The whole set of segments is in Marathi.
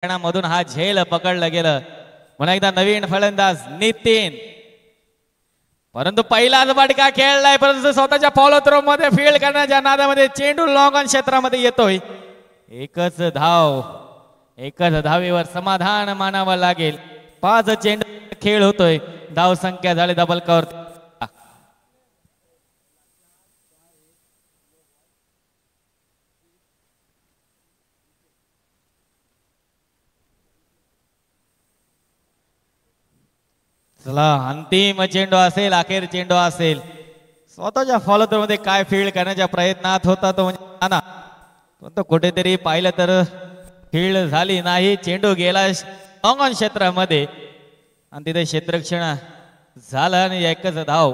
मधून हा झेल पकडलं गेलं. पुन्हा एकदा नवीन फलंदाज नितीन, परंतु पहिलाच फटका खेळलाय, परंतु स्वतःच्या फॉलो थ्रो मध्ये फील्ड करण्याच्या नादामध्ये चेंडू लॉंग ऑन क्षेत्रामध्ये येतोय. एकच धावेवर समाधान मानावं लागेल. 5 चेंडू खेळ होतोय. धाव संख्या झाली दबलकावर. चला अंतिम चेंडू असेल, अखेर चेंडू असेल. स्वतःच्या फॉलो थ्रो मध्ये काय फील्ड करण्याच्या प्रयत्नात होता तो म्हणजे नाना, तो कुठेतरी पाहिलं तर फील्ड झाली नाही. चेंडू गेला लॉंग ऑन क्षेत्रामध्ये आणि तिथे क्षेत्ररक्षण झालं आणि एकच धाव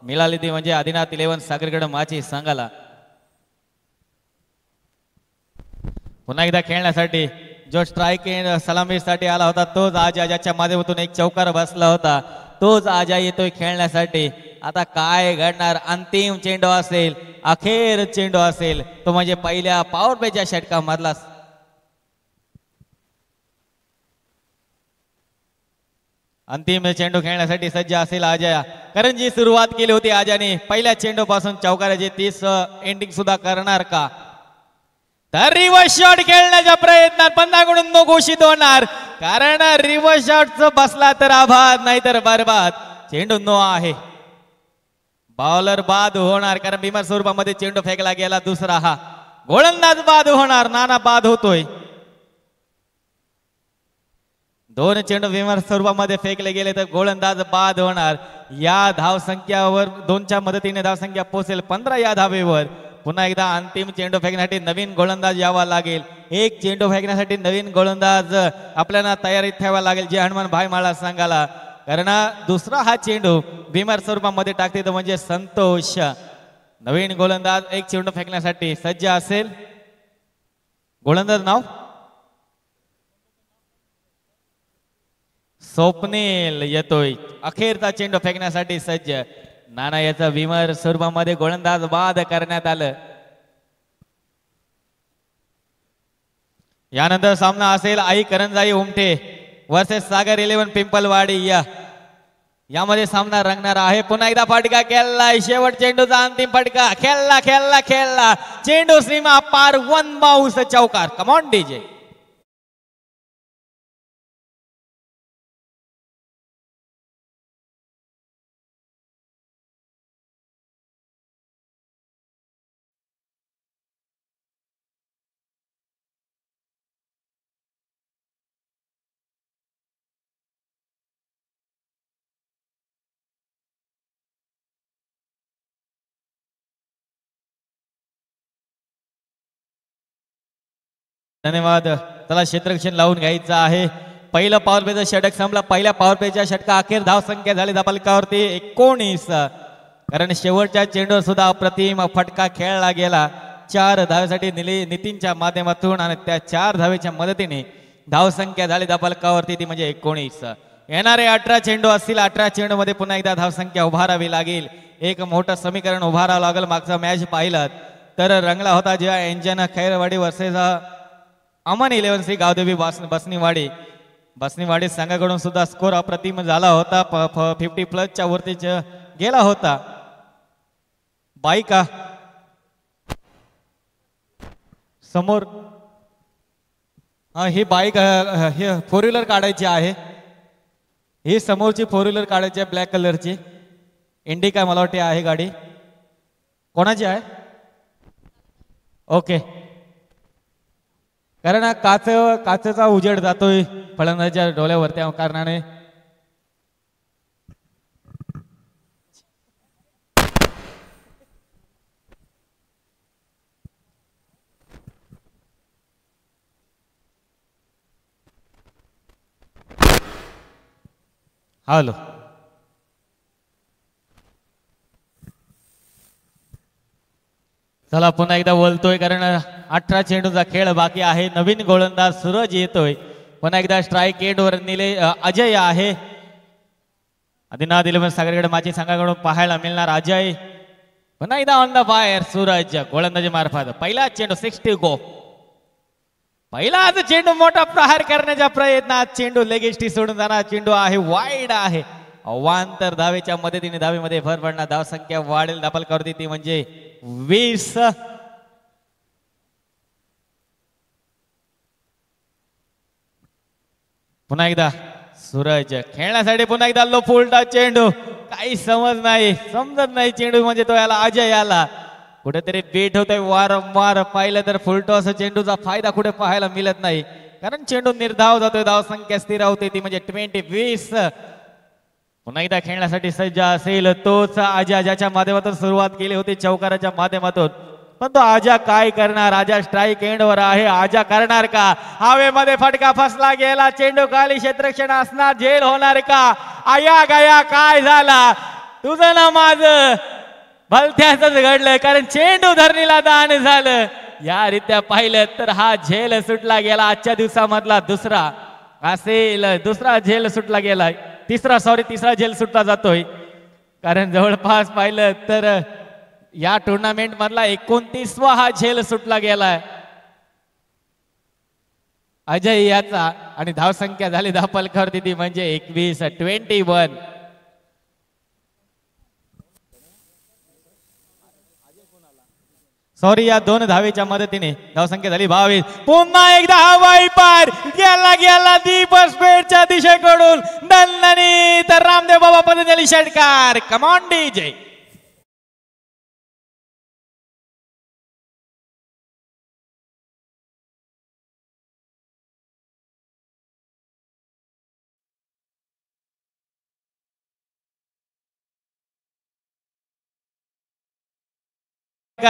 मिळाली ती म्हणजे आदिनाथ 11 सागरगड माची संघाला. पुन्हा एकदा खेळण्यासाठी जो स्ट्राईक सलामीसाठी आला होता तोच आजाच्या माध्यमातून एक चौकार बसला होता, तोच आजा येतोय खेळण्यासाठी. आता काय घडणार? अंतिम चेंडू असेल, अखेर चेंडू असेल, तो म्हणजे पहिल्या पॉवर प्लेच्या षटकामधला. अंतिम चेंडू खेळण्यासाठी सज्ज असेल आजा, कारण जी सुरुवात केली होती आजाने पहिल्या चेंडू पासून चौकाराची 30 एंडिंग सुद्धा करणार का? तर रिव्हर्स शॉट खेळण्याच्या प्रयत्नात पंधाकडून नो घोषित होणार, कारण रिव्हर्स शॉट बसला तर आबाद नाही तर बरबाद. चेंडू नो आहे, बॉलर बाद होणार, कारण भीमा स्वरूपामध्ये चेंडू फेकला गेला. दुसरा हा गोलंदाज बाद होणार, नाना बाद होतोय. 2 चेंडू भीमा स्वरूपामध्ये फेकले गेले तर गोलंदाज बाद होणार. या धाव संख्यावर 2च्या मदतीने धाव संख्या पोहोचेल 15 या धावेवर. पुन्हा एकदा अंतिम चेंडू फेकण्यासाठी नवीन गोलंदाज यावा लागेल. एक चेंडू फेकण्यासाठी नवीन गोलंदाज आपल्याला तयारीत ठेवावा लागेल, जे हनुमान भाई माळा सांगाला, कारण दुसरा हा चेंडू भीमार स्वरूपामध्ये टाकते तो म्हणजे संतोष. नवीन गोलंदाज एक चेंडू फेकण्यासाठी सज्ज असेल. गोलंदाज नाव स्वप्नील येतोय. अखेरचा चेंडू फेकण्यासाठी सज्ज. नाना याचा भीमार स्वरूपामध्ये गोलंदाज बाद करण्यात आलं. यानंतर सामना असेल आई करंजाई उमटे वर्सेस सागर 11 पिंपलवाडी. यामध्ये सामना रंगणार आहे. पुन्हा एकदा फटका खेळलाय, शेवट चेंडूचा अंतिम फटका खेळला चेंडू सीमा पार 1 बाउंस चौकार. Come on DJ. धन्यवाद. चला क्षेत्ररक्षण लावून घ्यायचं आहे. पहिलं पॉवर प्लेचं षटक संपला. पहिल्या पॉवर प्लेच्या षटका अखेर धाव संख्या झाली दबलकावरती 19, कारण शेवटच्या चेंडूवर सुद्धा अप्रतिम फटका खेळला गेला. 4 धावेसाठी नितीनच्या माध्यमातून आणि त्या 4 धावेच्या मदतीने धाव संख्या झाली दबलकावरती ती म्हणजे 19. येणारे 18 चेंडू असतील. 18 चेंडू मध्ये पुन्हा एकदा धाव संख्या उभारावी लागेल. एक मोठं समीकरण उभारावं लागेल. मागचा मॅच पाहिलं तर रंगला होता, जेव्हा एंजन खैरवाडी वर्सेस अमन 11 सी गावदेवी बसनीवाडी संघाकडून सुद्धा स्कोर अप्रतिम झाला होता. 50+ वरतीच गेला होता. बाईका समोर ही बाईक हे 4 व्हीलर काढायची आहे. ही समोरची 4 व्हीलर काढायची आहे ब्लॅक कलरची. इंडिका मला वाटते आहे गाडी. कोणाची आहे? ओके, कारण काचेचा उजेड जातोय फलंदाजाच्या डोळ्यावर, त्या कारणाने हॅलो. चला पुन्हा एकदा बोलतोय, कारण 18 चेंडूचा खेळ बाकी आहे. नवीन गोलंदाज सूरज येतोय. पुन्हा एकदा स्ट्राईक एंडवर अजय आहे. आदिनाथ 11 सागरगड माची संघाकडून पाहायला मिळणार अजय. पुन्हा एकदा ऑन द फायर सूरज गोलंदाजी मार्फत पहिला चेंडू 60 गो. पहिलाच चेंडू मोठा प्रहार करण्याच्या प्रयत्नात चेंडू लेगिष्टी सोडून जाणार चेंडू आहे वाईड आहे अवांतर धावेच्या मदतीने धावेमध्ये भर पडणार धाव संख्या वाढेल दाखल करते ती म्हणजे 20 पुन्हा एकदा सूरज खेळण्यासाठी पुन्हा एकदा लो फुलटा चेंडू काही समजत नाही चेंडू म्हणजे तो याला अजय याला कुठेतरी बेट होतोय वारंवार पाहिलं तर फुलटॉस चेंडूचा फायदा कुठे पाहायला मिळत नाही कारण चेंडू निर्धाव जातोय धाव संख्या स्थिर होते ती म्हणजे 20 पुन्हा एकदा खेळण्यासाठी सज्ज असेल तोच आजा ज्याच्या माध्यमातून सुरुवात केली होती चौकाराच्या माध्यमातून पण तो आजा काय करणार आजा स्ट्राईक एंडवर आहे आजा करणार का हवेमध्ये फटका फसला गेला चेंडू खाली क्षेत्रक्षण असणार झेल होणार का आया गया काय झाला तुझं ना माझं भलत्याच घडलं कारण चेंडू धरणीला दान झालं या रीत्या पाहिलं तर हा झेल सुटला गेला आजच्या दिवसामधला दुसरा असेल दुसरा झेल सुटला गेला तिसरा झेल सुटला जातोय कारण जवळपास पाहिलं तर या टुर्नामेंट मधला 29वा हा झेल सुटला गेलाय अजय याचा आणि धावसंख्या झाली दाखल करते ती म्हणजे 21 सॉरी या दोन धावेच्या मदतीने धावसंख्या झाली 22 पुन्हा एकदा हवाई पार गेला दीप स्पेडच्या दिशेकडून दणदणी तर रामदेव बाबा पतंजली षटकार कमॉन डीजे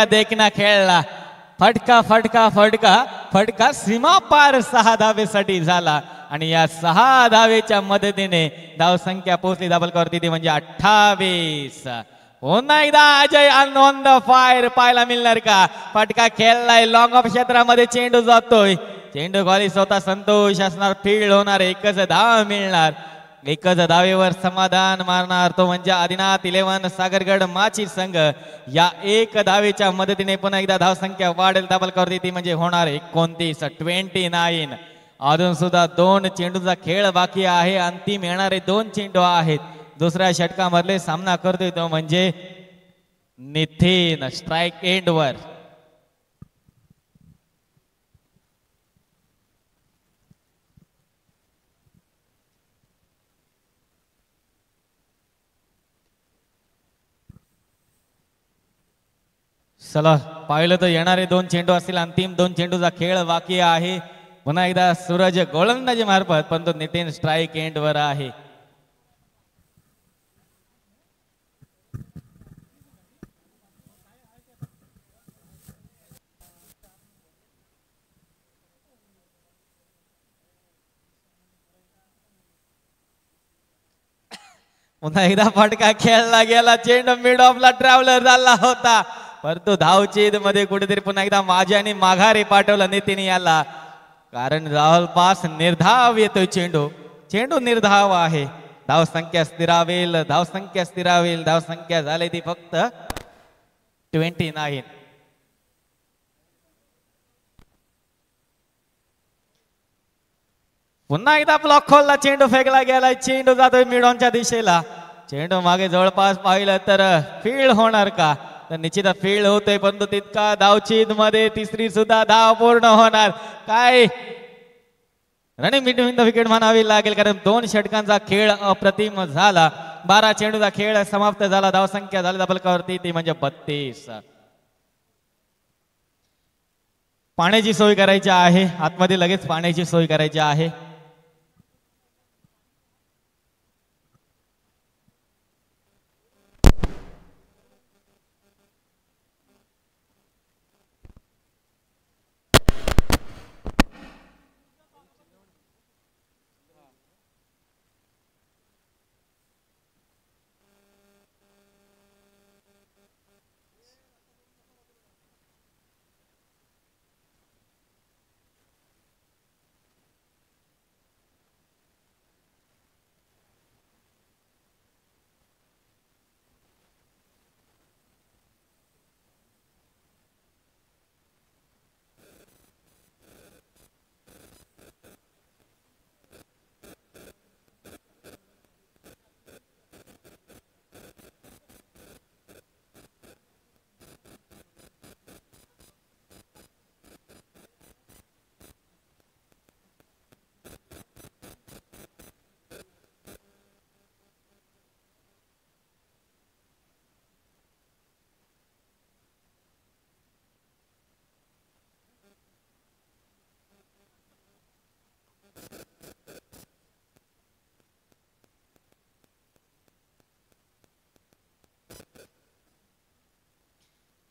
देखना खेळला फटका फटका फटका फटका सीमा पार 6 धावेसाठी झाला आणि या 6 धावेच्या मदतीने धाव संख्या पोहोचली दाबल करते ती म्हणजे 28 पुन्हा एकदा अजय ऑन द फायर पाहायला मिळणार का फटका खेळलाय लॉंग ऑफ क्षेत्रामध्ये चेंडू जातोय चेंडू खाली स्वतः संतोष असणार फील्ड होणार एकच धाव मिळणार एकच धावेवर समाधान मारणार तो म्हणजे आदिनाथ 11 सागरगड माची संघ या एक धावेच्या मदतीने पुन्हा एकदा धाव संख्या वाढेल दाबल करते ती म्हणजे होणार 29 अजून सुद्धा 2 चेंडूचा खेळ बाकी आहे अंतिम येणारे 2 चेंडू आहेत दुसऱ्या षटकामधले सामना करतोय तो म्हणजे नितीन स्ट्राईक एंडवर चला पाहिलं तर येणारे 2 चेंडू असतील अंतिम 2 चेंडूचा खेळ बाकी आहे पुन्हा एकदा सूरज गोलंदाजी मार्फत पण तो नितीन स्ट्राईक एंडवर आहे पुन्हा एकदा फटका खेळला गेला चेंडू मिड ऑफला ट्रॅव्हलर झाला होता परंतु धावचीद मध्ये कुठेतरी पुन्हा एकदा माझ्याने माघारी पाठवलं नितीन याला कारण जवळपास निर्धाव येतोय चेंडू निर्धाव आहे धाव संख्या स्थिरावेल धाव संख्या झाली ती फक्त 29 पुन्हा एकदा ब्लॉक खोलला चेंडू फेकला गेला चेंडू जातोय मिडॉनच्या दिशेला चेंडू मागे जवळपास पाहिलं तर फील्ड होणार का तर निश्चित फील्ड होतोय परंतु तितका धावचीद मध्ये तिसरी सुद्धा धाव पूर्ण होणार काय रनिंग बिटवीन द विकेट म्हणावी लागेल कारण 2 षटकांचा खेळ अप्रतिम झाला 12 चेंडूचा खेळ समाप्त झाला धावसंख्या झाली दाबलकावरती ती म्हणजे 32 पाण्याची सोय करायची आहे आतमध्ये लगेच पाण्याची सोय करायची आहे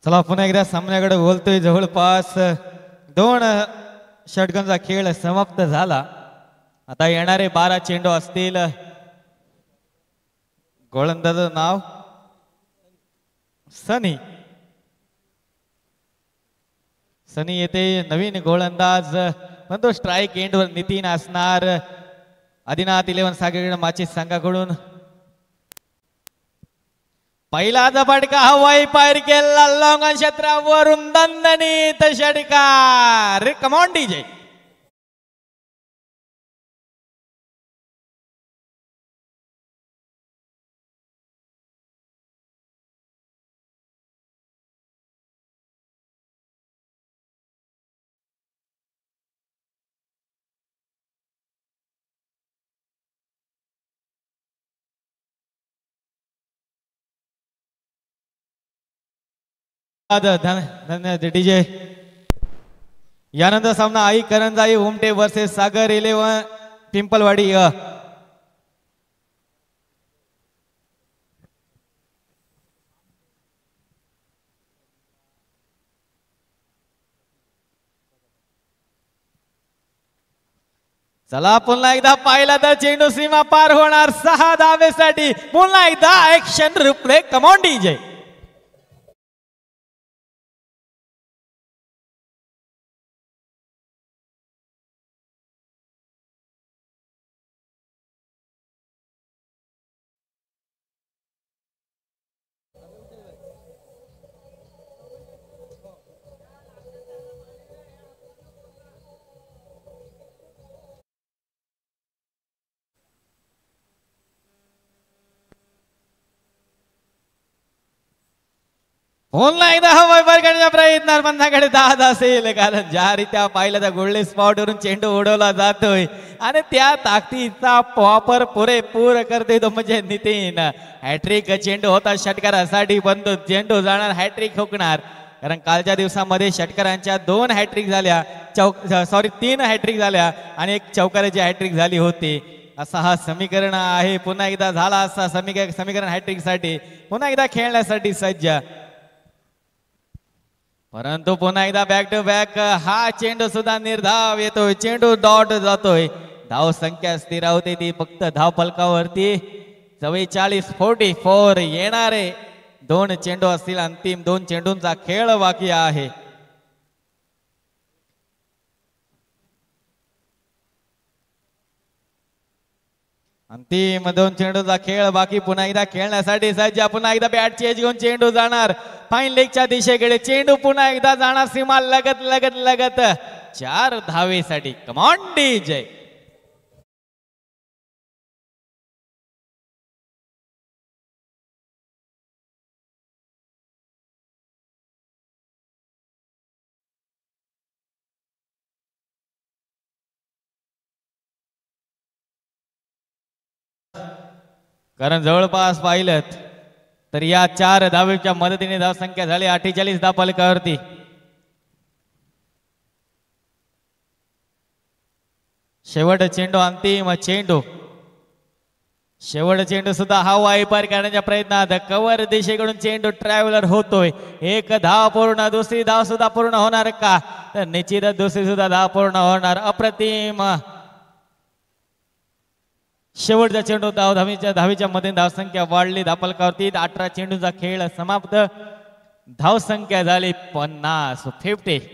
चला पुन्हा एकदा सामन्याकडे बोलतोय. जवळपास 2 षटकांचा खेळ समाप्त झाला. आता येणारे 12 चेंडू असतील. गोलंदाजाचं नाव सनी. सनी येते नवीन गोलंदाज. पण तो स्ट्राईक एंडवर नितीन असणार. आदिनाथ 11 सागरीण माचीस संघाकडून पहिला झटका हवाई पायर केला लॉंगन क्षेत्रावरून दणदणीत षटकार. कम ऑन डीजे. धन्यवाद डीजे. यानंतर सामना आई करंजाई उमटे वर्सेस सागर 11 पिंपलवाडी. चला पुन्हा एकदा पाहिला तर चेंडू सीमा पार होणार 6 धावेसाठी. पुन्हा एकदा action replay. Come on DJ. पुन्हा एकदा हवाई पार करण्याचा प्रयत्न बंधाकडे 10 असेल. कारण ज्या रीत्या पाहिलं त्या गोल्डन स्पॉट वरून चेंडू उडवला जातोय आणि त्या ताकदीचा वापर पुरेपूर करते तो म्हणजे नितीन. हॅट्रिक चेंडू होता षटकारासाठी पण तो चेंडू जाणार हॅट्रिक हुकणार. कारण कालच्या दिवसामध्ये षटकारांच्या 2 हॅट्रिक झाल्या. 3 हॅट्रिक झाल्या आणि एक चौकाराची हॅट्रिक झाली होती. असा हा समीकरण आहे. पुन्हा एकदा झाला असा समीकरण हॅट्रिक साठी पुन्हा एकदा खेळण्यासाठी सज्ज. परंतु पुन्हा एकदा बॅक टू बॅक हा चेंडू सुद्धा निर्धाव येतोय. चेंडू डॉट जातोय. धाव संख्या स्थिर होते ती फक्त धाव फलकावरती 44 येणारे 2 चेंडू असतील. अंतिम 2 चेंडूंचा खेळ बाकी आहे. अंतिम 2 चेंडूचा खेळ बाकी. पुन्हा एकदा खेळण्यासाठी सज्ज. पुन्हा एकदा बॅटची एज घेऊन चेंडू जाणार फाईन लेगच्या दिशेकडे. चेंडू पुन्हा एकदा जाणार सीमा लगत लगत लगत 4 धावेसाठी. कम ऑन डीजे. कारण जवळपास पाहिलं तर या 4 धावेच्या मदतीने धावसंख्या झाली 48 धाव फलकावरती. शेवट चेंडू अंतिम चेंडू. शेवट चेंडू सुद्धा हवाई पार करण्याच्या प्रयत्नात कव्हर दिशेकडून चेंडू ट्रॅव्हलर होतोय. 1 धाव पूर्ण. दुसरी धाव सुद्धा पूर्ण होणार का? तर निश्चितच दुसरी सुद्धा धाव पूर्ण होणार. अप्रतिम शेवटचा चेंडू धावीच्या मध्ये धावसंख्या वाढली धावफलकावरती. 18 चेंडूचा खेळ समाप्त. धावसंख्या झाली 50.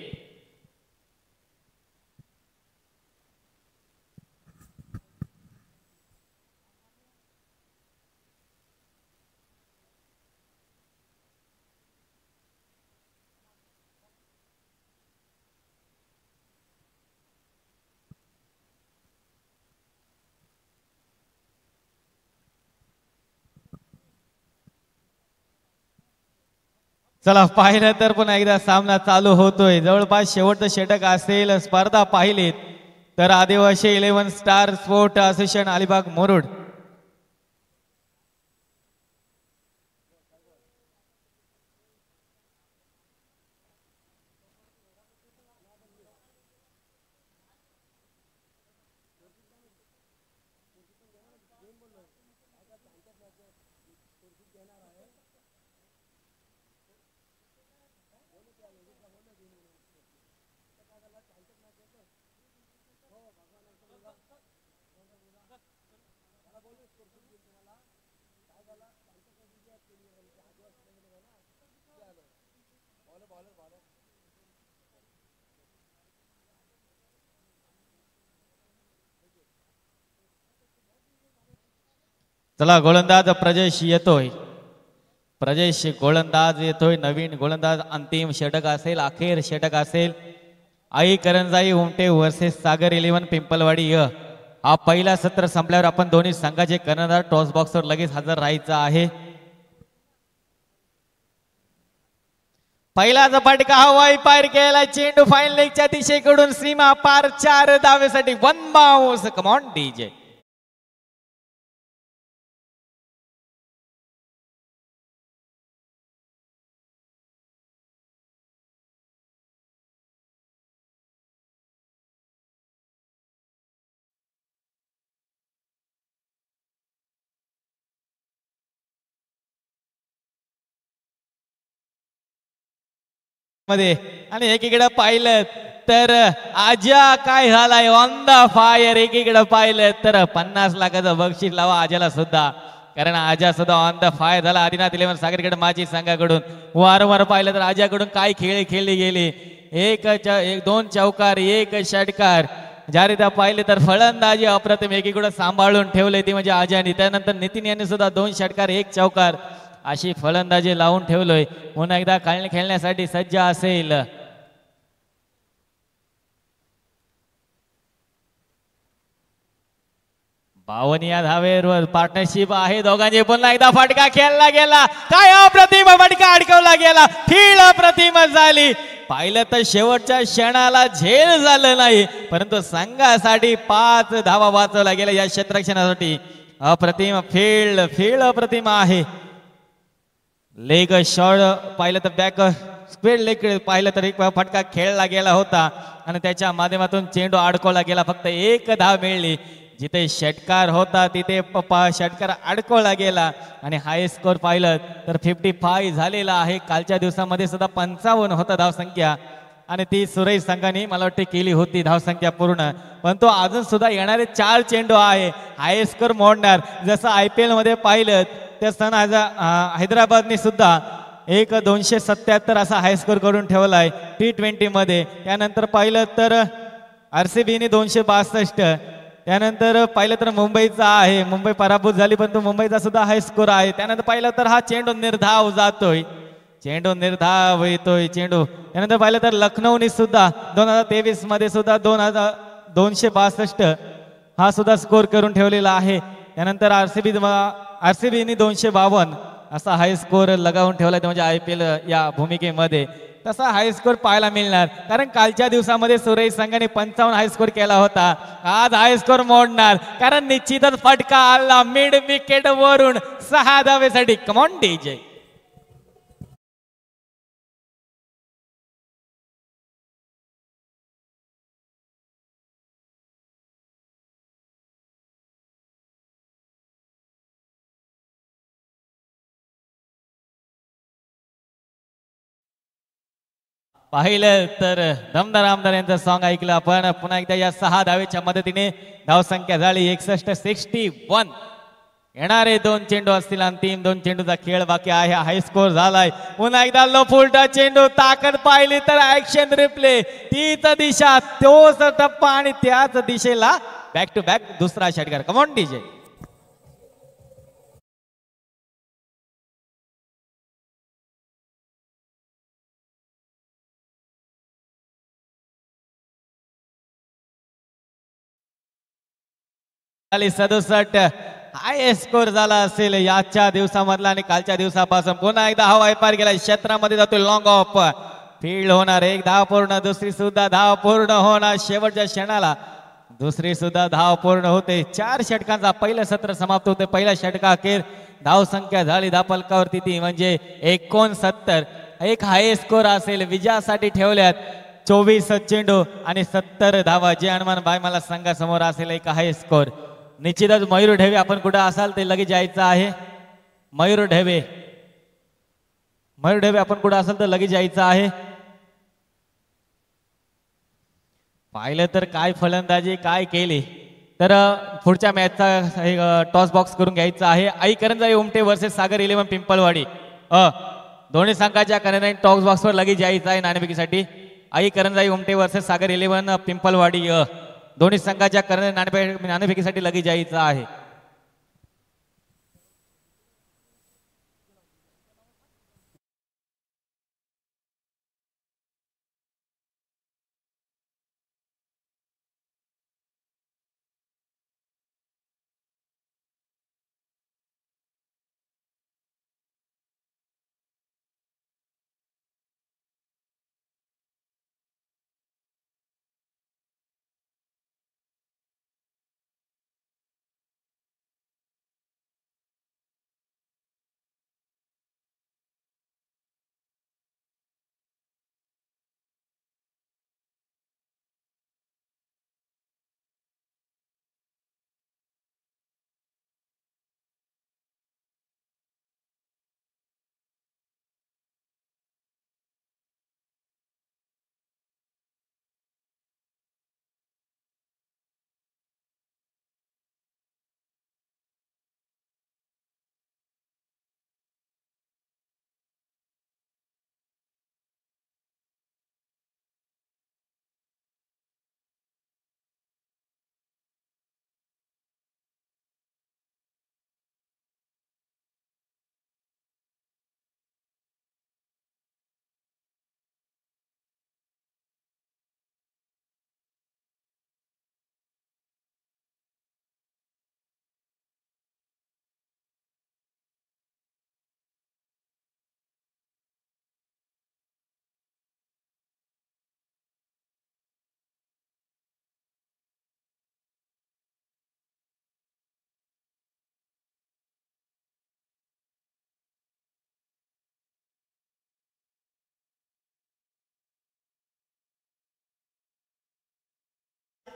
चला पाहिलं तर पुन्हा एकदा सामना चालू होतोय. जवळपास शेवटचं षटक असेल. स्पर्धा पाहिलीत तर आदिवासी 11 star sport association Alibag Murud चला गोलंदाज प्रजेश येतोय. प्रजेश गोलंदाज येतोय. नवीन गोलंदाज. अंतिम षटक असेल, अखेर षटक असेल. आई करंजाई उमटे वर्सेस सागर 11 पिंपलवाडी य. हा पहिला सत्र संपल्यावर आपण दोन्ही संघाचे कर्णधार टॉस बॉक्सवर लगेच हजर राहायचं आहे. पहिला झपाटका हवाई पार केला. चेंडू फाईन लेगच्या दिशेकडून सीमा पार 4 धावेसाठी 1 बाउंस. Come on DJ. मध्ये आणि एकीकडे पाहिलं तर आजा काय झालाय ऑन द फायर. एकीकडे पाहिलं तर 50 लाखाचं बक्षीस लावा आजाला सुद्धा, कारण आजा सुद्धा ऑन द फायर झाला. आदिनाथ 11 सागरकडे माझी संघाकडून वारंवार पाहिलं तर आजाकडून काय खेळली गेली. एक 2 चौकार 1 षटकार. ज्यारित्या पाहिले तर फलंदाजी अप्रतिम एकीकडे सांभाळून ठेवले ती म्हणजे आजानी. त्यानंतर नितीन यांनी सुद्धा 2 षटकार 1 चौकार अशी फलंदाजी लावून ठेवलोय. पुन्हा एकदा खेळण्यासाठी सज्ज असेल. बावनिया धावेवर पार्टनरशिप आहे दोघांची. पुन्हा एकदा फटका खेळला गेला. काय अप्रतिम फटका अडकवला गेला. फील्ड अप्रतिम झाली. पाहिलं तर शेवटच्या क्षणाला झेल झालं नाही, परंतु संघासाठी 5 धावा वाचवला गेला या क्षेत्ररक्षणासाठी. अप्रतिम फील्ड अप्रतिम आहे. लेग शॉट पाहिलं तर बॅक स्क्वेअर लेग पाहिलं तर एक फटका खेळला गेला होता आणि त्याच्या माध्यमातून चेंडू अडकवला गेला. फक्त 1 धाव मिळली. जिथे षटकार होता तिथे षटकार अडकवला गेला आणि हाय स्कोर पाहिलं तर 55 झालेला आहे. कालच्या दिवसामध्ये सुद्धा 55 होता धावसंख्या आणि ती सुरेश संघाने मला वाटते केली होती धावसंख्या पूर्ण. पण तो अजून सुद्धा येणारे 4 चेंडू आहे हाय स्कोर मोडणार. जसं IPL मध्ये पाहिलं त्या सन हैदराबादने सुद्धा 277 असा हाय स्कोर करून ठेवलाय T20 मध्ये. त्यानंतर पाहिलं तर RCBने 262. त्यानंतर पाहिलं तर मुंबईचा आहे, मुंबई पराभूत झाली परंतु मुंबईचा सुद्धा हाय स्कोर आहे. त्यानंतर पाहिलं तर हा चेंडू निर्धाव जातोय, चेंडू निर्धाव येतोय चेंडू. त्यानंतर पाहिलं तर लखनौने सुद्धा 2023 मध्ये सुद्धा 262 हा सुद्धा स्कोर करून ठेवलेला आहे. त्यानंतर RCBने 252 असा हाय स्कोर लगावून ठेवला म्हणजे IPL या भूमिकेमध्ये. तसा हाय स्कोर पाहायला मिळणार, कारण कालच्या दिवसामध्ये सुरेश संघाने 55 हाय स्कोर केला होता. आज हाय स्कोर मोडणार, कारण निश्चितच फटका आला मिड विकेट वरून 6 धावेसाठी. कम ऑन डीजे. पाहिलं तर दमदार आमदार यांचं सॉन्ग ऐकलं आपण. पुन्हा एकदा या 6 धावेच्या मदतीने धावसंख्या झाली 61. येणारे 2 चेंडू असतील, अंतिम 2 चेंडूचा खेळ बाकी आहे. हाय स्कोर झालाय. पुन्हा एकदा लो फुलटा चेंडू. ताकद पाहिली तर ऍक्शन रिप्ले. तीच दिशा, तोच टप्पा आणि त्याच दिशेला बॅक टू बॅक दुसरा षटकार. कम ऑन डीजे. झाली 67. हाय स्कोर झाला असेल याच्या दिवसामधला आणि कालच्या दिवसापासून. पुन्हा एकदा हवाई पार गेला, क्षेत्रामध्ये जातो लॉंग ऑफ. फील्ड होणार, 1 धाव पूर्ण, दुसरी सुद्धा धाव पूर्ण होणार. शेवटच्या क्षणाला दुसरी सुद्धा धाव पूर्ण होते. 4 षटकांचा पहिलं सत्र समाप्त होते. पहिल्या षटका अखेर धाव संख्या झाली धापलकावरती ती म्हणजे 69. एक हाय स्कोर असेल विजयासाठी ठेवल्यात 24 चेंडू आणि 70 धावा. जे हनुमान भाई मला संघासमोर असेल एक हाय स्कोर. निश्चितच मयूर ढेवे आपण कुठे असाल ते लगेच यायचं आहे. मयूर ढेवे आपण कुठे असाल तर लगेच यायचं आहे. पाहिलं तर काय फलंदाजी काय केली तर पुढच्या मॅचचा टॉस बॉक्स करून घ्यायचा आहे. आई करंजाई उमटे वर्सेस सागर 11 पिंपळवाडी. दोन्ही संघाच्या करंजाई टॉस बॉक्सवर लगेच यायचं आहे नाणेफेकीसाठी. आई करंजाई उमटे वर्सेस सागर 11 पिंपळवाडी. दोन्ही संघाच्या करंजाई नाणेफेकीसाठी लगेच यायचं आहे.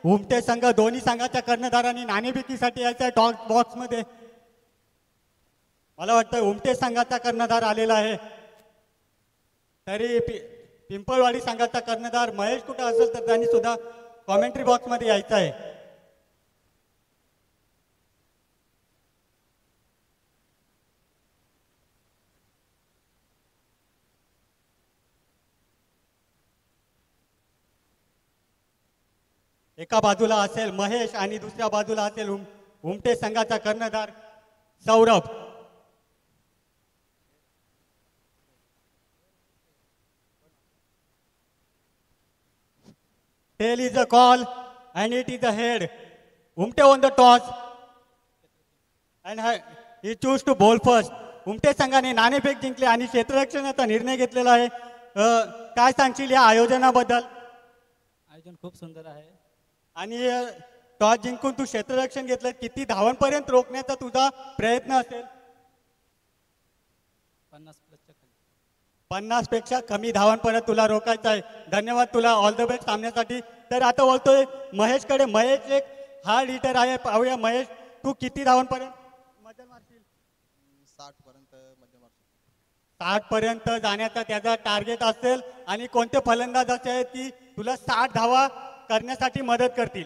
उमटे संघ दोन्ही संघाच्या कर्णधारांनी नाणेफेकीसाठी यायचं टॉस बॉक्स मध्ये. मला वाटतं उमटे संघाचा कर्णधार आलेला आहे. तरी पिंपळवाडी संघाचा कर्णधार महेश कुठे असेल तर त्यांनी सुद्धा कॉमेंट्री बॉक्स मध्ये यायचं आहे. एका बाजूला असेल महेश आणि दुसऱ्या बाजूला असेल उमटे संघाचा कर्णधार Saurabh. Tail is a call and it is a head. Umte on the toss and he choose to bowl first. उमटे संघाने नाणेफेक जिंकले आणि क्षेत्ररक्षणाचा निर्णय घेतलेला आहे. काय सांगशील या आयोजनाबद्दल? आयोजन खूप सुंदर आहे. आणि टॉस जिंकून तू क्षेत्ररक्षण घेतलं, किती धावांपर्यंत रोखण्याचा तुझा प्रयत्न असेल? 50 पेक्षा कमी धावांपर्यंत तुला रोखायचं आहे. धन्यवाद तुला, ऑल द बेस्ट सामन्यासाठी. तर आता बोलतोय महेशकडे. महेश एक हार्ड हिटर आहे, पाहूया महेश तू किती धावांपर्यंत मजल मारशील? 60 पर्यंत मजल मारशील. 60 पर्यंत जाण्याचा त्याचा टार्गेट असेल. आणि कोणते फलंदाज असे आहेत की तुला 60 धावा करण्यासाठी मदत करतील?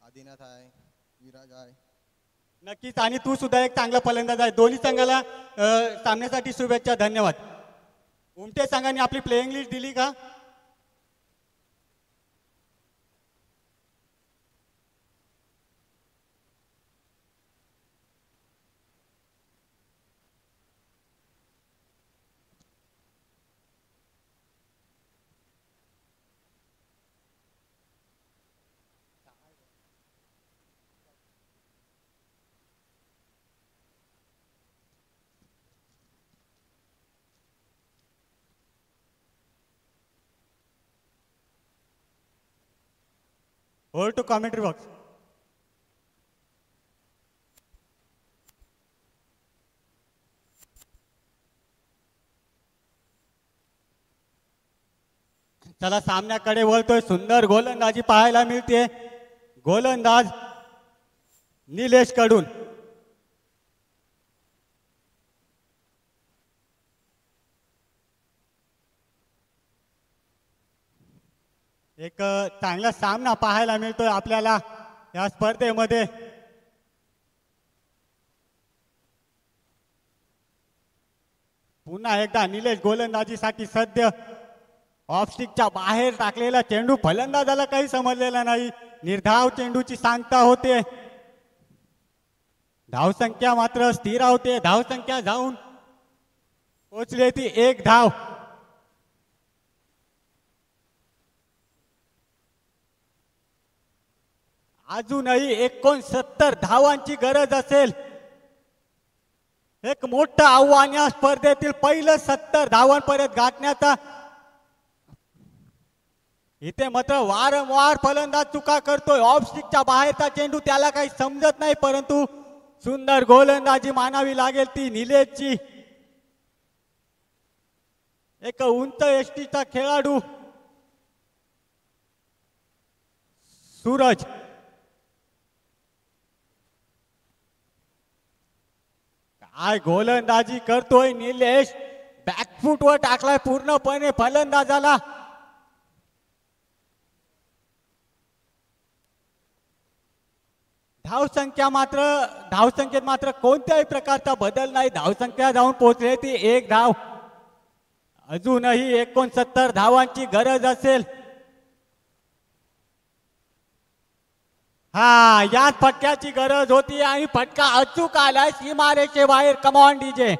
आदिनाथ आहे, विराज आहे. नक्कीच, आणि तू सुद्धा एक चांगला फलंदाज आहे. दोन्ही संघाला सामन्यासाठी शुभेच्छा. धन्यवाद. उमटे संघाने आपली प्लेइंग लिस्ट दिली का? Hold to commentary box. चला सामन्याकडे वळतोय. सुंदर गोलंदाजी पाहायला मिळते. गोलंदाज निलेश कडून. एक चांगला सामना पाहायला मिळतोय आपल्याला. या स्पर्धेमध्ये पुन्हा एकदा निलेश गोलंदाजीसाठी सध्या ऑफस्टिकच्या बाहेर टाकलेला चेंडू फलंदाजाला काही समजलेला नाही. निर्धाव चेंडूची सांगता होते. धावसंख्या मात्र स्थिर होते. धावसंख्या जाऊन पोचली ती 1 धाव. अजूनही 69 धावांची गरज असेल. एक मोठं आव्हान या स्पर्धेतील पहिलं 70 धावांपर्यंत गाठण्याचा. इथे मात्र वारंवार फलंदाज चुका करतोय. ऑफस्टिकच्या बाहेरचा चेंडू त्याला काही समजत नाही, परंतु सुंदर गोलंदाजी मानावी लागेल ती निलेशची. एक उंच यष्टीचा खेळाडू सूरज काय गोलंदाजी करतोय निलेश. बॅकफुटवर टाकलाय पूर्णपणे फलंदाजाला. धावसंख्येत मात्र कोणत्याही प्रकारचा बदल नाही. धावसंख्या जाऊन पोहोचली ती 1 धाव. अजूनही 69 धावांची गरज असेल. हा याच फटक्याची गरज होती आणि फटका अचूक आलाय सीमारेषे बाहेर. Come on DJ.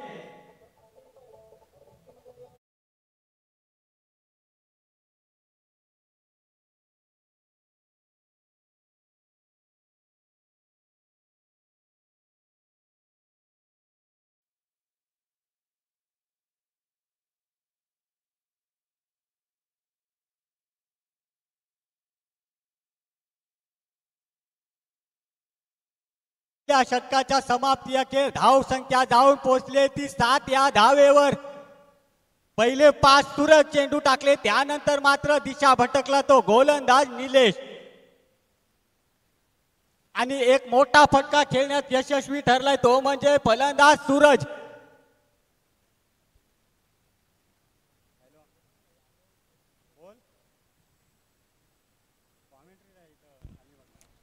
या षटकाच्या समाप्ती अखेर धावसंख्या जाऊन पोहोचली ती 7 या धावेवर. पहिले 5 सुरज चेंडू टाकले, त्यानंतर मात्र दिशा भटकला तो गोलंदाज निलेश. आणि एक मोठा फटका खेळण्यात यशस्वी ठरलाय तो म्हणजे फलंदाज सूरज.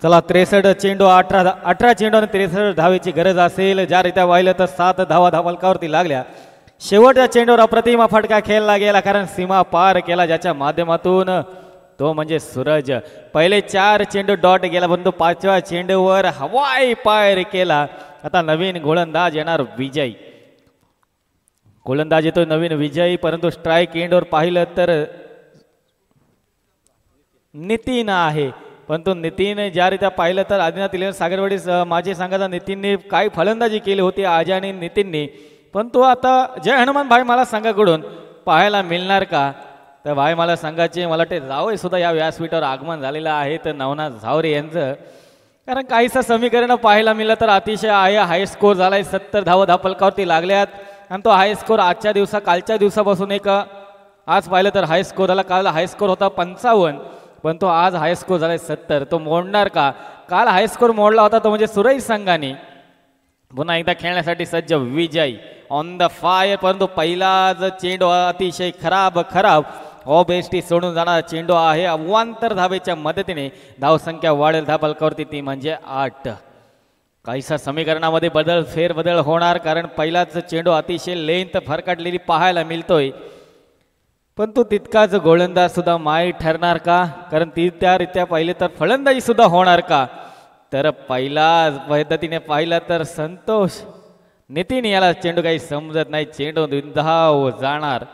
चला 63 चेंडू 18 चेंडू आणि 63 धावेची गरज असेल. ज्या रीत्या वाहिलं तर 7 धावा धावलकावरती लागल्या. शेवटच्या चेंडूवर अप्रतिम फटका खेळला गेला, कारण सीमा पार केला ज्याच्या माध्यमातून तो म्हणजे सूरज. पहिले 4 चेंडू डॉट गेला, परंतु 5व्या चेंडूवर हवाई पायर केला. आता नवीन गोलंदाज येणार विजय. गोलंदाज येतो नवीन विजय, परंतु स्ट्राईक एंडवर पाहिलं तर नितीन आहे. परंतु नितीन ज्या रीत्या पाहिलं तर आदिनाथ इलेव्हन सागरवाडी माजी संघाचा नितीनने काय फलंदाजी केली होती आजी आणि नितीनने. परंतु आता जय हनुमान भाई मला संघाकडून पाहायला मिळणार का? तर भाई मला संघाचे मला वाटते जावई सुद्धा या व्यासपीठावर आगमन झालेलं आहे तर नवनाथ झावरे यांचं. कारण काहीसं समीकरण पाहायला मिळलं तर अतिशय हाय स्कोर झालाय. 70 धावा धापलकावरती लागल्यात आणि तो हाय स्कोर कालच्या दिवसापासून एक आज पाहिलं तर हाय स्कोर झाला. काल हाय स्कोर होता 55, पण तो आज हाय स्कोर झालाय 70. तो मोडणार का? काल हाय स्कोर मोडला होता तो म्हणजे सुरई संघाने. पुन्हा एकदा खेळण्यासाठी सज्ज विजय ऑन द फायर, परंतु पहिलाच चेंडू अतिशय खराब बेस्टी सोडून जाणारा चेंडू आहे. अवांतर धावेच्या मदतीने धावसंख्या वाढेल धापलकावरती ती म्हणजे 8. काहीसा समीकरणामध्ये फेरबदल होणार, कारण पहिलाच चेंडू अतिशय लेंथ फरकाटलेली पाहायला मिळतोय. पण तो तितकाच गोलंदाज सुद्धा माहीत ठरणार का? कारण ती त्या रीत्या पाहिले तर फलंदाजी सुद्धा होणार का? तर पहिला पद्धतीने पाहिला तर संतोष नितीन याला चेंडू काही समजत नाही. चेंडू निर्धाव जाणार.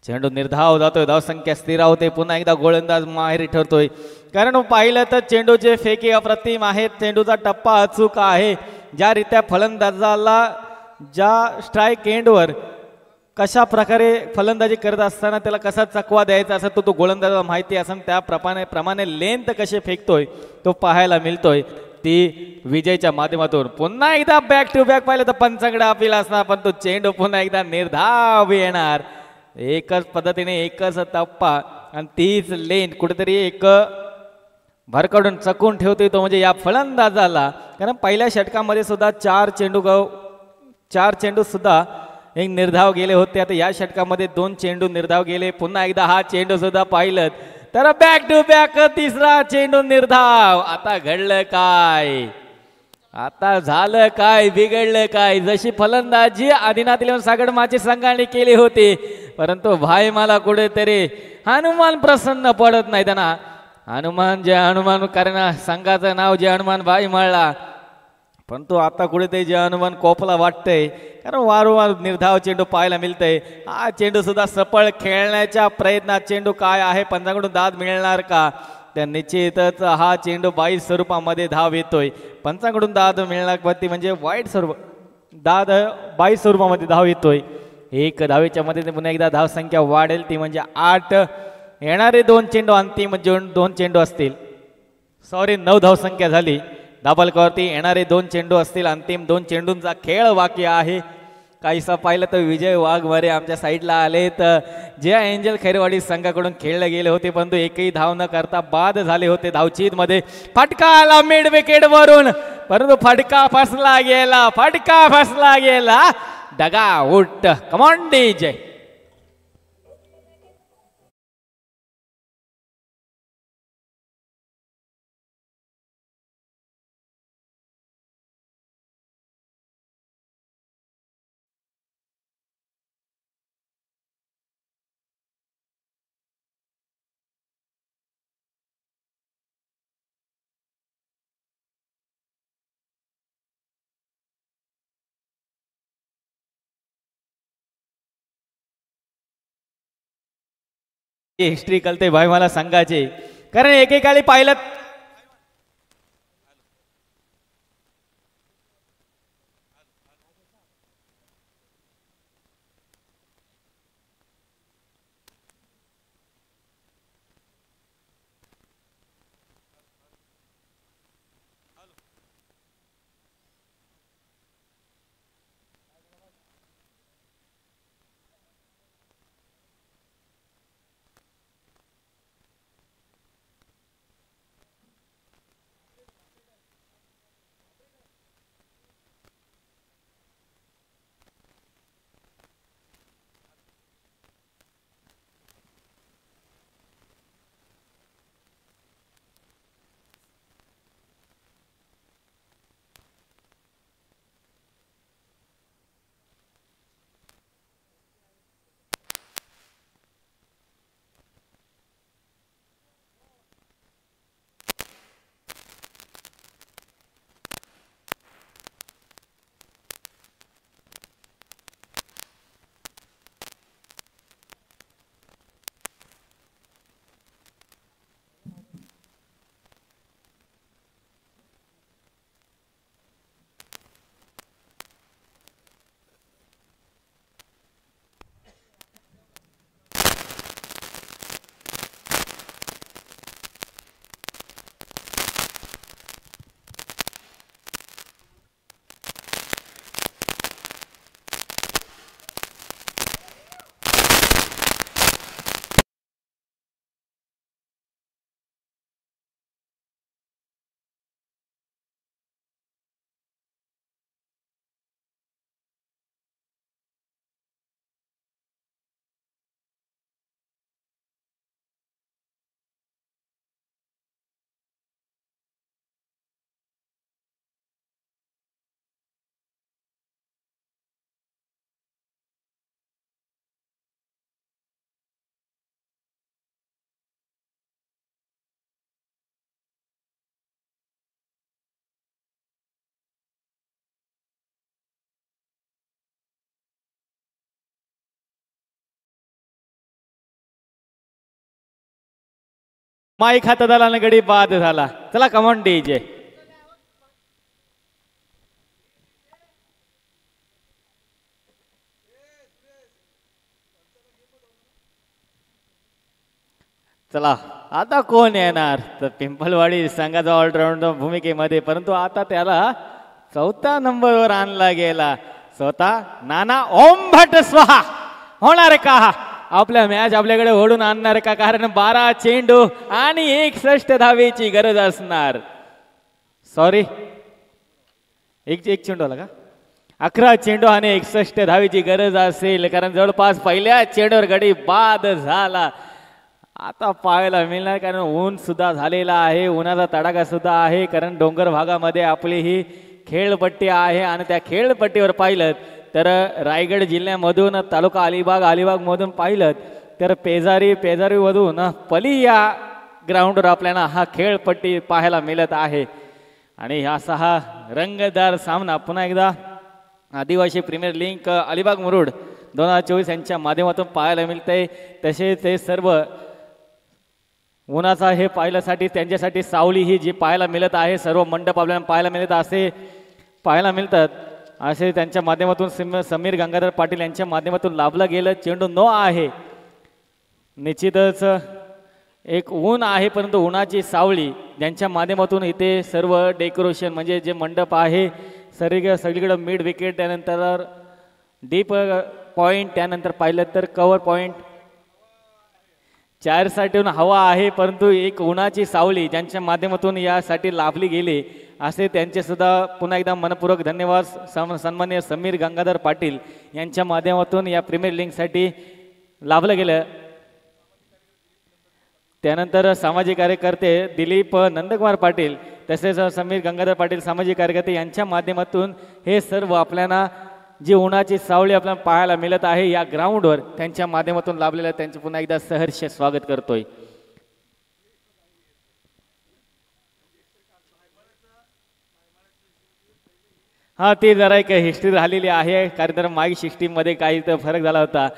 चेंडू निर्धाव जातोय, धावसंख्या स्थिर होते. पुन्हा एकदा गोलंदाज माहेरी ठरतोय, कारण पाहिलं तर चेंडूचे फेके अप्रतिम आहेत. चेंडूचा टप्पा अचूक आहे. ज्या रीत्या फलंदाजाला ज्या स्ट्राईक एंडवर कशा प्रकारे फलंदाजी करत असताना त्याला कसा चकवा द्यायचा असं तो गोलंदाजाला माहिती असं त्या प्रमाणे लेंथ कसे फेकतोय तो पाहायला मिळतोय ती विजयच्या माध्यमातून. पुन्हा एकदा बॅक टू बॅक पाहिलं तर पंचांकडे अपील असणार, पण तो चेंडू पुन्हा एकदा निर्धाव येणार. एकच पद्धतीने एकच टप्पा आणि तीच लेंथ कुठेतरी एक भरकडून चकून ठेवतोय तो म्हणजे या फलंदाजाला. कारण पहिल्या षटकामध्ये सुद्धा 4 चेंडू सुद्धा एक निर्धाव गेले होते. आता या षटकामध्ये 2 चेंडू निर्धाव गेले. पुन्हा एकदा हा चेंडू सुद्धा पाहिलं तर बॅक टू बॅक तिसरा चेंडू निर्धाव. आता घडलं काय, आता झालं काय, बिघडलं काय. जशी फलंदाजी आदिनाथ इलेव्हन सागडमाची संघाने केली होती, परंतु भाई मला कुठेतरी हनुमान प्रसन्न पडत नाही. त्यांना हनुमान जे हनुमान कारण संघाचं नाव जे हनुमान भाई म्हणला, परंतु आता कुठेतरी जे हनुमान कोपला वाटतंय, कारण वारंवार निर्धाव चेंडू पाहायला मिळतंय. हा चेंडू सुद्धा सफळ खेळण्याच्या प्रयत्नात चेंडू काय आहे, पंचांकडून दाद मिळणार का, तर निश्चितच हा चेंडू 22 स्वरूपामध्ये धाव येतोय. पंचांकडून दाद मिळणार म्हणजे वाईट स्वरूप दाद 22 स्वरूपामध्ये धाव येतोय. 1 धावेच्या मध्ये पुन्हा एकदा धाव संख्या वाढेल, ती म्हणजे 8. येणारे 2 चेंडू अंतिम 2 चेंडू असतील, सॉरी 9 धाव संख्या झाली. धाबलकावरती येणारे 2 चेंडू असतील. अंतिम 2 चेंडूंचा खेळ बाकी आहे. काहीसा पाहिलं तर विजय वाघमारे आमच्या साईडला आले, तर जे एंजल खैरवाडी संघाकडून खेळले गेले होते, परंतु एकही धाव न करता बाद झाले होते. धावचीत मध्ये फटका आला मिड विकेट वरून, परंतु फटका फसला गेला, फटका फसला गेला. डगा उठ कमॉन डीजे. हिस्ट्री कळते भाई मला संघाची, कारण एकेकाळी पाहिलं माईक हातात आला ना गडी बाद झाला. चला कमॉन डीजे. चला आता कोण येणार, तर पिंपलवाडी संघाचा ऑलराऊंडर भूमिकेमध्ये, परंतु आता त्याला 4थ्या नंबरवर आणला गेला. स्वतः नाना ओम भट स्वाहा होणार का आपल्या मॅच आपल्याकडे ओढून आणणार का, कारण 12 चेंडू आणि 61 धावेची गरज असणार. सॉरी एक चेंडू आला का. 11 चेंडू आणि 61 धावेची गरज असेल, कारण जवळपास पहिल्या चेंडूवर गडी बाद झाला. आता पाहायला मिळणार, कारण ऊन सुद्धा झालेला आहे, उन्हाचा तडाखा सुद्धा आहे, कारण डोंगर भागामध्ये आपली ही खेळपट्टी आहे. आणि त्या खेळपट्टीवर पाहिलं तर रायगड जिल्ह्यामधून तालुका अलिबागमधून पाहिलं तर पेजारीमधून पली या ग्राउंडवर आपल्याला हा खेळपट्टी पाहायला मिळत आहे. आणि असा हा रंगतदार सामना पुन्हा एकदा आदिवासी प्रीमियर लीग अलिबाग मुरुड 2024 यांच्या माध्यमातून पाहायला मिळते. तसे ते सर्व उन्हाचा हे पाहिल्यासाठी त्यांच्यासाठी सावली ही जी पाहायला मिळत आहे, सर्व मंडप आपल्याला पाहायला मिळतात असे त्यांच्या माध्यमातून समीर गंगाधर पाटील यांच्या माध्यमातून लाभलं गेलं. चेंडू नो आहे. निश्चितच एक ऊन आहे, परंतु उन्हाची सावली ज्यांच्या माध्यमातून इथे सर्व डेकोरेशन म्हणजे जे मंडप आहे सगळीकडे मिड विकेट, त्यानंतर डीप पॉईंट, त्यानंतर पाहिलं तर कव्हर पॉईंट, चार साईडून हवा आहे, परंतु एक उन्हाची सावली ज्यांच्या माध्यमातून यासाठी लाभली गेली असे त्यांचे सुद्धा पुन्हा एकदा मनपूर्वक धन्यवाद. सन्माननीय समीर गंगाधर पाटील यांच्या माध्यमातून या प्रीमियर लीगसाठी लाभलं गेलं. त्यानंतर सामाजिक कार्यकर्ते दिलीप नंदकुमार पाटील तसेच समीर गंगाधर पाटील सामाजिक कार्यकर्ते यांच्या माध्यमातून हे सर्व आपल्याला जी उन्हाची सावली आपल्याला पाहायला मिळत आहे या ग्राउंडवर त्यांच्या माध्यमातून लाभलेलं त्यांचे पुन्हा एकदा सहर्ष स्वागत करतोय. हा ती जरा एक हिस्ट्री झालेली आहे, कारण मागील सिस्टीममध्ये काही तर फरक झाला होता.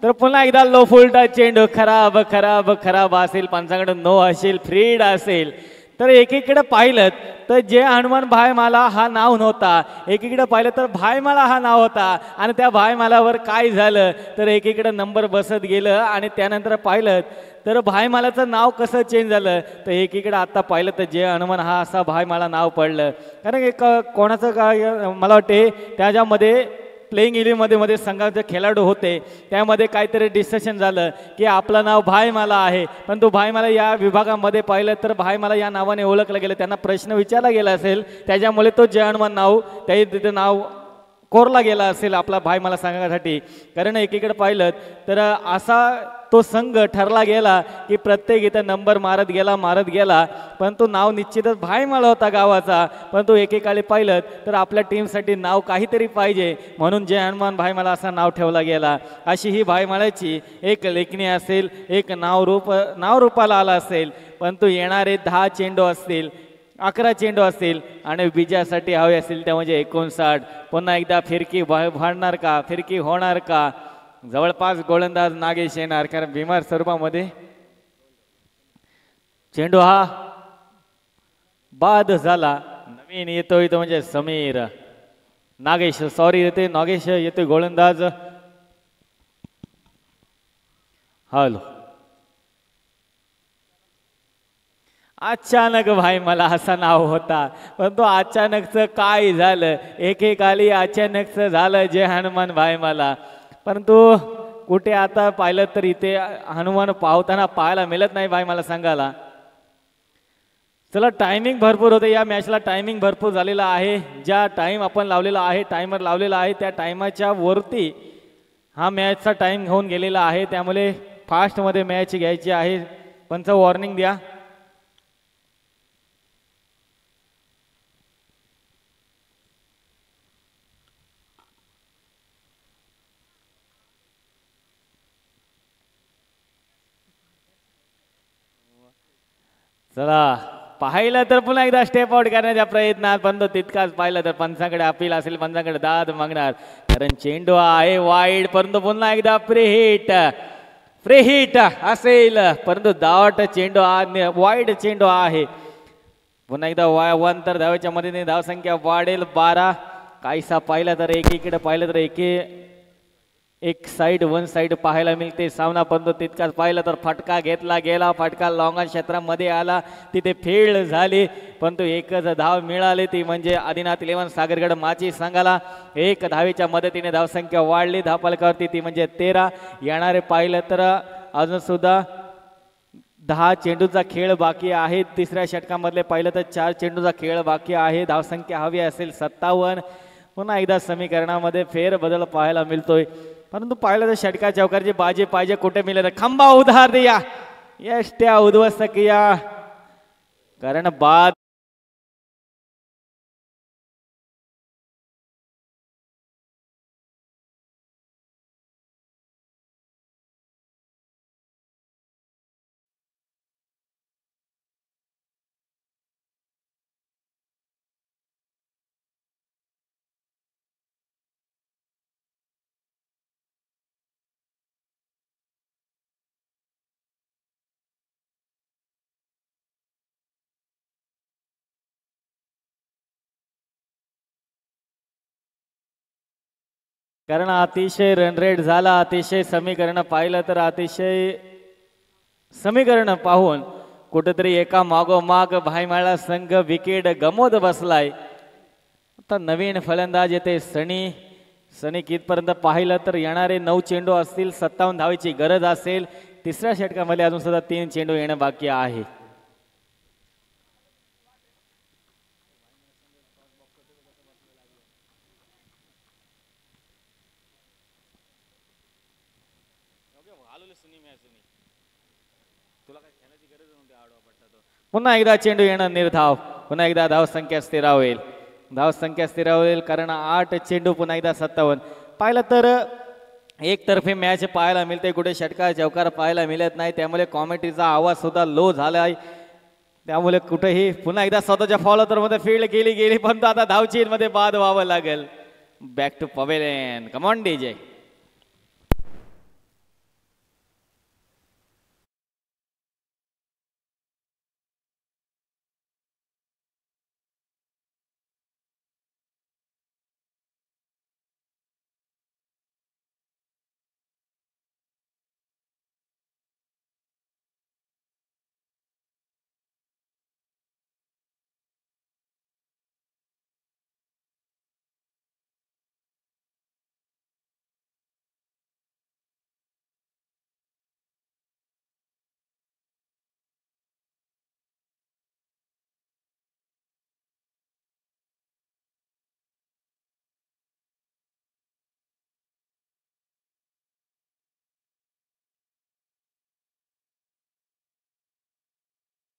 तर पुन्हा एकदा लो फुलटा चेंडू खराब असेल, पंचांकडे नो असेल, फ्रीड असेल. तर एकीकडे पाहिलं तर जे हनुमान भायमाला हा नाव नव्हता, एकीकडे पाहिलं तर भायमाला हा नाव होता. आणि त्या भायमालावर काय झालं तर एकीकडे नंबर बसत गेलं आणि त्यानंतर पाहिलं तर भायमालाचं नाव कसं चेंज झालं तर एकीकडे आता पाहिलं तर जे हनुमान हा असा भायमाला नाव पडलं. कारण एक कोणाचं काय मला वाटते त्याच्यामध्ये प्लेइंग इलेव्हनमध्ये संघाचे खेळाडू होते, त्यामध्ये काहीतरी डिस्कशन झालं की आपलं नाव भायमाला आहे, पण तो भायमाला या विभागामध्ये पाहिलं तर भायमाला या नावाने ओळखलं गेलं. त्यांना प्रश्न विचारला गेला असेल, त्याच्यामुळे तो जय हनुमान नाव तिथे नाव कोरला गेला असेल आपला भायमाला संघासाठी. कारण एकीकडे पाहिलं तर असा तो संघ ठरला गेला की प्रत्येक इथं नंबर मारत गेला, पण तो नाव निश्चितच भायमाला होता गावाचा. पण तो एकेकाळी पाहिलं तर आपल्या टीमसाठी नाव काहीतरी पाहिजे म्हणून जय हनुमान भायमाला असा नाव ठेवला गेला. अशी ही भायमालाची एक लेखणी असेल, एक नावरूपाला आला असेल. पण तो येणारे 10 चेंडू असतील, 11 चेंडू असतील आणि विजयासाठी हवे असतील त्या म्हणजे 59. पुन्हा एकदा फिरकी भांडणार का, फिरकी होणार का? जवळपास गोलंदाज नागेश येणार, कारण बिमार स्वरूपामध्ये चेंडू हा बाद झाला. नवीन येतोय तो म्हणजे समीर नागेश येतोय गोलंदाज. हॅलो, अचानक भाई मला असा नाव होता, पण तो अचानकचं काय झालं, एकेकाली अचानकचं झालं जय हनुमान भाई मला. परंतु कुठे आता पाहिलं तर इथे हनुमान पावताना पाहायला मिळत नाही भाई मला सांगायला. चला, टायमिंग भरपूर होते या मॅचला, टायमिंग भरपूर झालेला आहे. ज्या टाइम आपण लावलेला आहे, टायमर लावलेला आहे, त्या टायमाच्या वरती हा मॅचचा टाइम होऊन गेलेला आहे. त्यामुळे फास्टमध्ये मॅच घ्यायची आहे. पंच वॉर्निंग द्या. चला, पाहिलं तर पुन्हा एकदा स्टेप आउट करण्याच्या प्रयत्नात, पण तो तितकाच पाहिलं तर पंचांकडे अपील असेल, पंचांकडे दाद मागणार, कारण चेंडू आहे वाईड. परंतु पुन्हा एकदा फ्री हिट असेल, परंतु दाट चेंडू वाईड चेंडू आहे. पुन्हा एकदा 1 तर धावेच्या मदतीने धावसंख्या वाढेल 12. काहीसा पाहिलं तर एकीकडे पाहिलं तर एक साइड 1 साइड पाहायला मिळते सामना. पण तितकाच पाहिलं तर फटका घेतला गेला, फटका लॉंग क्षेत्रामध्ये आला, तिथे फील्ड झाली, पण तो एकच धाव मिळाली, ती म्हणजे आदिनाथ 11 सागरगड माची संघाला. 1 धावेच्या मदतीने धावसंख्या वाढली धावफलकावरती, ती म्हणजे 13. येणारे पाहिलं तर अजून सुद्धा 10 चेंडूचा खेळ बाकी आहे. तिसऱ्या षटकामधले पाहिलं तर 4 चेंडूचा खेळ बाकी आहे. धावसंख्या हवी असेल 57. पुन्हा एकदा समीकरणामध्ये फेरबदल पाहायला मिळतोय, परंतु पाहिलं तर षटका चौकारची बाजी पाहिजे कुठे मिळेल. खंबा उधार दिया, यष्ट्या उद्ध्वस्त किया, कारण बाद कारण अतिशय रनरेट झाला. अतिशय समीकरण पाहिलं तर अतिशय समीकरण पाहून कुठेतरी एका मागोमाग भाईमाळा संघ विकेट गमवत बसलाय. आता नवीन फलंदाज येते सनी कितपर्यंत पाहिलं तर येणारे 9 चेंडू असतील, 57 धावेची गरज असेल. तिसऱ्या षटकामध्ये अजून सुद्धा 3 चेंडू येणं बाकी आहे. पुन्हा एकदा चेंडू येणं निर्धाव, पुन्हा एकदा धावसंख्या स्थिरावेल. धावसंख्या स्थिरावेल कारण 8 चेंडू पुन्हा एकदा 57. पाहिलं तर एकतर्फी मॅच पाहायला मिळते, कुठे षटकार चौकार पाहायला मिळत नाही. त्यामुळे कॉमेंट्रीचा आवाज सुद्धा लो झाला आहे. त्यामुळे कुठेही पुन्हा एकदा स्वतःच्या फॉलोतर मध्ये फील्ड गेली पण आता धावचीन मध्ये बाद व्हावं लागेल. Back to pavilion. Come on DJ.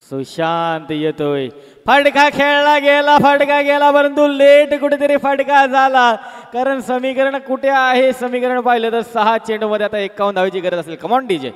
Sushant येतोय. फटका खेळला गेला परंतु लेट कुठेतरी फटका झाला. कारण समीकरण कुठे आहे, समीकरण पाहिलं तर 6 चेंडू मध्ये आता 51 धावेची गरज असेल. Come on DJ.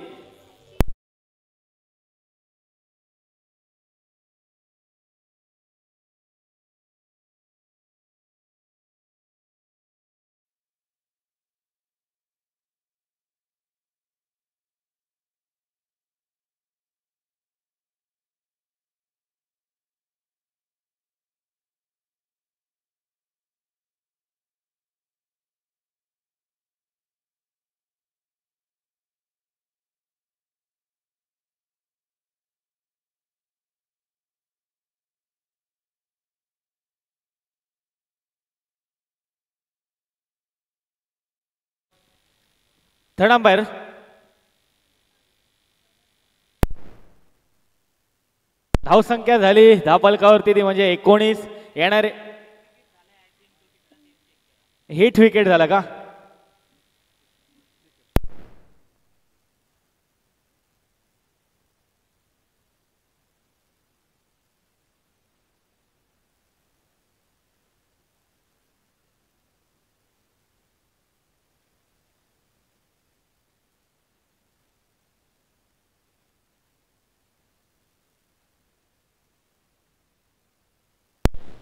Third umpire. धावसंख्या झाली धापलकावरती ती म्हणजे 19. येणारे हिट विकेट झाला का?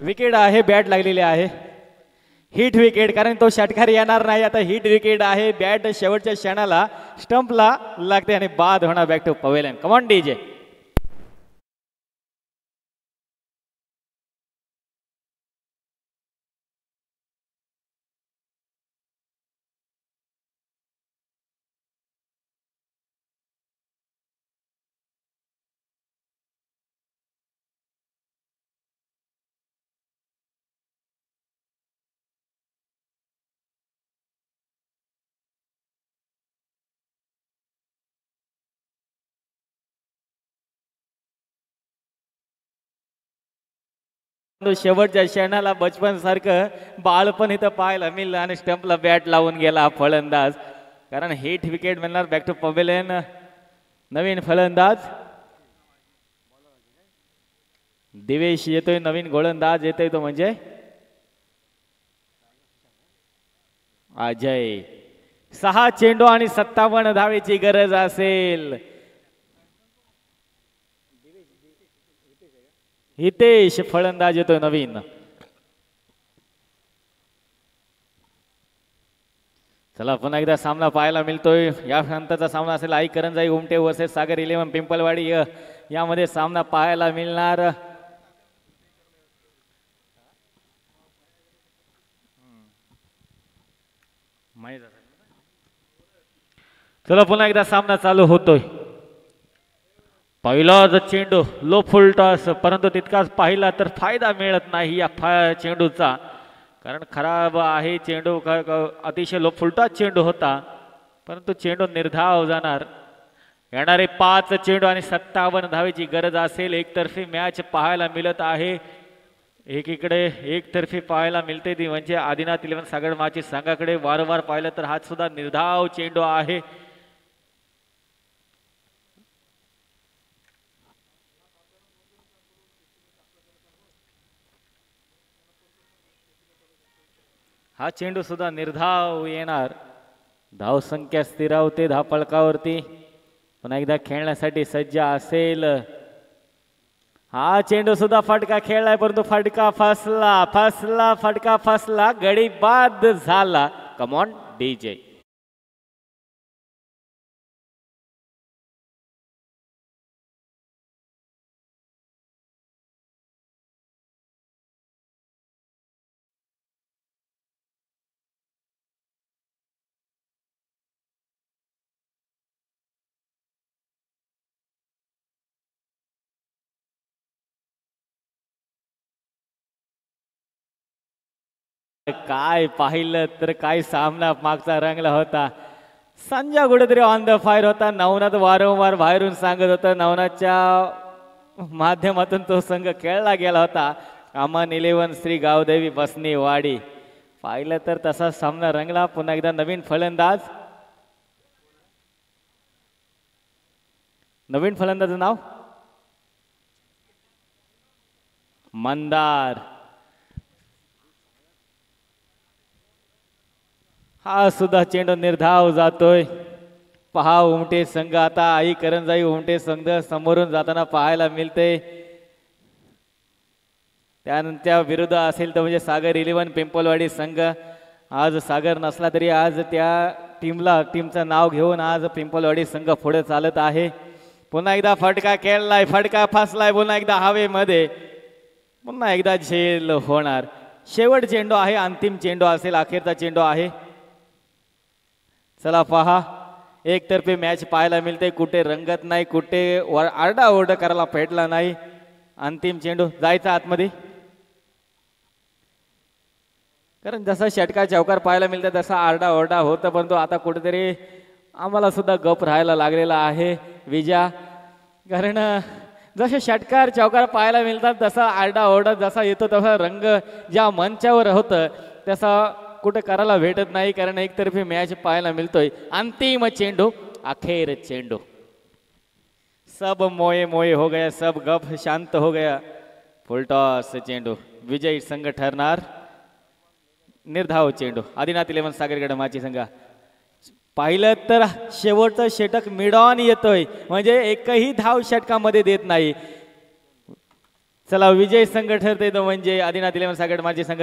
विकेट आहे, बॅट लागलेली आहे. हिट विकेट, कारण तो षटकार येणार नाही. आता हिट विकेट आहे. बॅट शेवटच्या क्षणाला स्टंपला लागते आणि बाद होणार. Back to pavilion. Come on DJ. शेवटच्या क्षणाला बचपन सारखं बाळपण इथं पाहायला मिळलं आणि स्टंपला बॅट लावून गेला फलंदाज, कारण हिट विकेट मिळणार. Back to pavilion. नवीन फलंदाज दिवेश येतोय, नवीन गोलंदाज येतोय तो म्हणजे अजय. 6 चेंडू आणि 57 धावेची गरज असेल. हितेश फलंदाज येतोय नवीन. चला पुन्हा एकदा सामना पाहायला मिळतोय. या नंतरचा सामना असेल आई करंजाई उमटे वर्सेस सागर 11 पिंपलवाडी. यामध्ये सामना पाहायला मिळणार. चला पुन्हा एकदा सामना चालू होतोय. पहिलाच चेंडू लो फुल टॉस, परंतु तितकाच पाहिला तर फायदा मिळत नाही या चेंडूचा, कारण खराब आहे चेंडू. अतिशय लो फुल टॉस चेंडू होता, परंतु चेंडू निर्धाव जाणार. येणारे 5 चेंडू आणि 57 धावेची गरज असेल. एकतर्फी मॅच पाहायला मिळत आहे. एकीकडे एकतर्फी पाहायला मिळते ती म्हणजे आदिनाथ 11 सागर माची संघाकडे. वारंवार पाहिलं तर हा सुद्धा निर्धाव चेंडू आहे. हा चेंडू सुद्धा निर्धाव येणार. धाव संख्या स्थिरावते धापळकावरती. पुन्हा एकदा खेळण्यासाठी सज्ज असेल. हा चेंडू सुद्धा फटका खेळलाय, परंतु फटका फसला. गडी बाद झाला. Come on DJ. काय पाहिलं तर काय सामना मागचा रंगला होता. संजय कुठेतरी ऑन द फायर होता. नवनाथ वारंवार बाहेरून सांगत होता. नवनाथच्या माध्यमातून तो संघ खेळला गेला होता. अमन 11 श्री गावदेवी बसनी वाडी. पाहिलं तर तसा सामना रंगला. पुन्हा एकदा नवीन फलंदाज नाव मंदार. हा सुद्धा चेंडू निर्धाव जातोय. पहा उमटे संघ आता आई करंजाई उमटे संघ समोरून जाताना पाहायला मिळते. त्यानंतर विरुद्ध असेल तर म्हणजे सागर 11 पिंपलवाडी संघ. आज सागर नसला तरी आज त्या टीमचं नाव घेऊन आज पिंपलवाडी संघ पुढे चालत आहे. पुन्हा एकदा फटका खेळलाय, फटका फसलाय. पुन्हा एकदा हवेमध्ये, पुन्हा एकदा झेल होणार. शेवट चेंडू आहे, अंतिम चेंडू असेल, अखेरचा चेंडू आहे. चला पहा, एकतर्फी मॅच पाहायला मिळते. कुठे रंगत नाही, कुठे आरडाओरड करायला भेटला नाही. अंतिम चेंडू जायचा आतमध्ये, कारण जसा षटकार चौकार पाहायला मिळतं तसा आरडाओरडा होतं, परंतु आता कुठेतरी आम्हाला सुद्धा गप राहायला लागलेला आहे विजा. कारण जसे षटकार चौकार पाहायला मिळतात तसा आरडाओरडा जसा येतो तसा रंग ज्या मंचावर होतं तसा कुठे करायला भेटत नाही, कारण एकतर्फी मॅच पाहायला मिळतोय. अंतिम चेंडू, अखेर चेंडू. सब मोये मोये हो गया, सब गप शांत हो गया. फुल टॉस चेंडू, विजयी संघ ठरणार. निर्धाव चेंडू, आदिनाथ 11 सागरगड माची संघ. पाहिलं तर शेवटचं षटक मिडॉन येतोय, म्हणजे एकही धाव षटकामध्ये देत नाही. चला विजय संघ ठरते तो म्हणजे आदिनाथ 11 सागरगड माची संघ.